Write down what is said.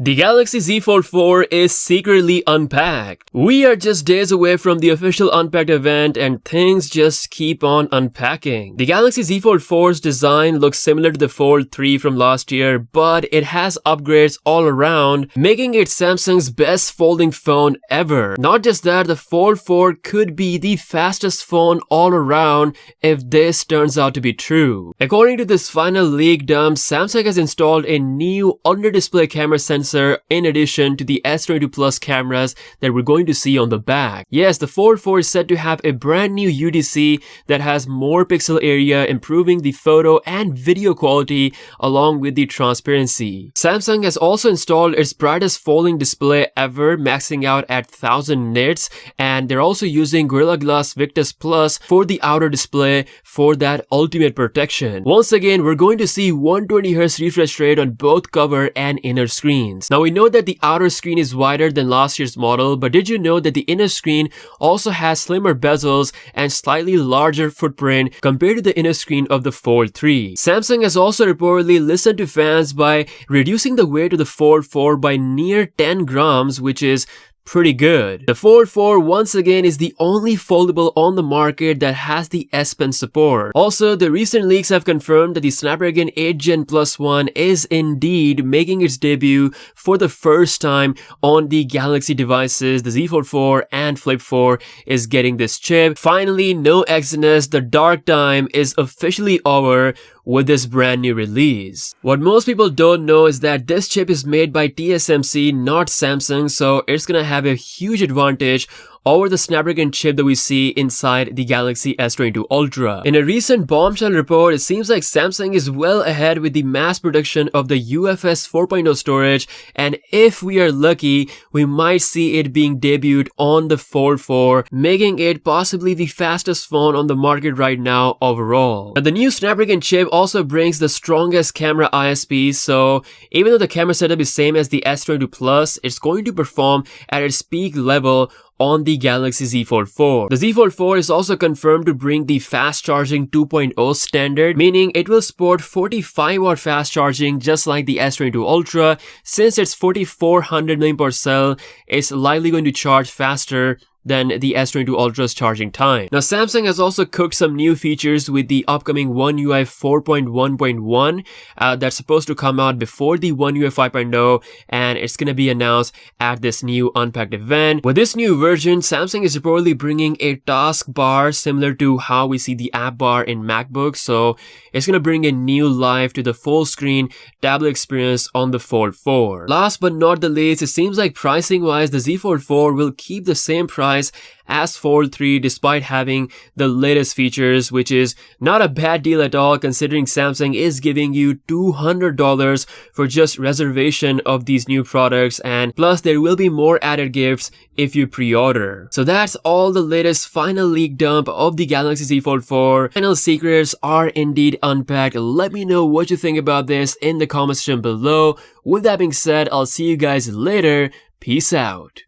The Galaxy Z Fold 4 is secretly unpacked. We are just days away from the official Unpacked event and things just keep on unpacking. The Galaxy Z Fold 4's design looks similar to the Fold 3 from last year, but it has upgrades all around, making it Samsung's best folding phone ever. Not just that, the Fold 4 could be the fastest phone all around if this turns out to be true. According to this final leak dump, Samsung has installed a new under-display camera sensor in addition to the S22 Plus cameras that we're going to see on the back. Yes, the Fold 4 is said to have a brand new UDC that has more pixel area, improving the photo and video quality along with the transparency. Samsung has also installed its brightest folding display ever, maxing out at 1000 nits, and they're also using Gorilla Glass Victus Plus for the outer display for that ultimate protection. Once again, we're going to see 120Hz refresh rate on both cover and inner screens. Now we know that the outer screen is wider than last year's model, but did you know that the inner screen also has slimmer bezels and slightly larger footprint compared to the inner screen of the Fold 3? Samsung has also reportedly listened to fans by reducing the weight of the Fold 4 by near 10 grams, which is pretty good. The Fold 4 once again is the only foldable on the market that has the S Pen support. Also, the recent leaks have confirmed that the Snapdragon 8 Gen Plus 1 is indeed making its debut for the first time on the Galaxy devices. The Z Fold 4 and Flip 4 is getting this chip. Finally, no Exynos, the dark time is officially over with this brand new release. What most people don't know is that this chip is made by TSMC, not Samsung, so it's gonna have a huge advantage over the Snapdragon chip that we see inside the Galaxy S22 Ultra. In a recent bombshell report, it seems like Samsung is well ahead with the mass production of the UFS 4.0 storage, and if we are lucky, we might see it being debuted on the Fold 4, making it possibly the fastest phone on the market right now overall. Now, the new Snapdragon chip also brings the strongest camera ISP, so even though the camera setup is same as the S22 Plus, it's going to perform at its peak level on the Galaxy Z Fold 4. The Z Fold 4 is also confirmed to bring the fast charging 2.0 standard, meaning it will support 45-watt fast charging just like the S22 Ultra. Since it's 4400 mAh cell, it's likely going to charge faster than the S22 Ultra's charging time. Now, Samsung has also cooked some new features with the upcoming One UI 4.1.1 that's supposed to come out before the One UI 5.0, and it's gonna be announced at this new Unpacked event. With this new version, Samsung is reportedly bringing a taskbar similar to how we see the app bar in MacBooks, so it's gonna bring a new life to the full screen tablet experience on the Fold 4. Last but not the least, it seems like pricing wise, the Z Fold 4 will keep the same price as Fold 3 despite having the latest features, which is not a bad deal at all considering Samsung is giving you $200 for just reservation of these new products, and plus there will be more added gifts if you pre-order. So that's all the latest final leak dump of the Galaxy Z Fold 4. Final secrets are indeed unpacked. Let me know what you think about this in the comment section below. With that being said, I'll see you guys later. Peace out.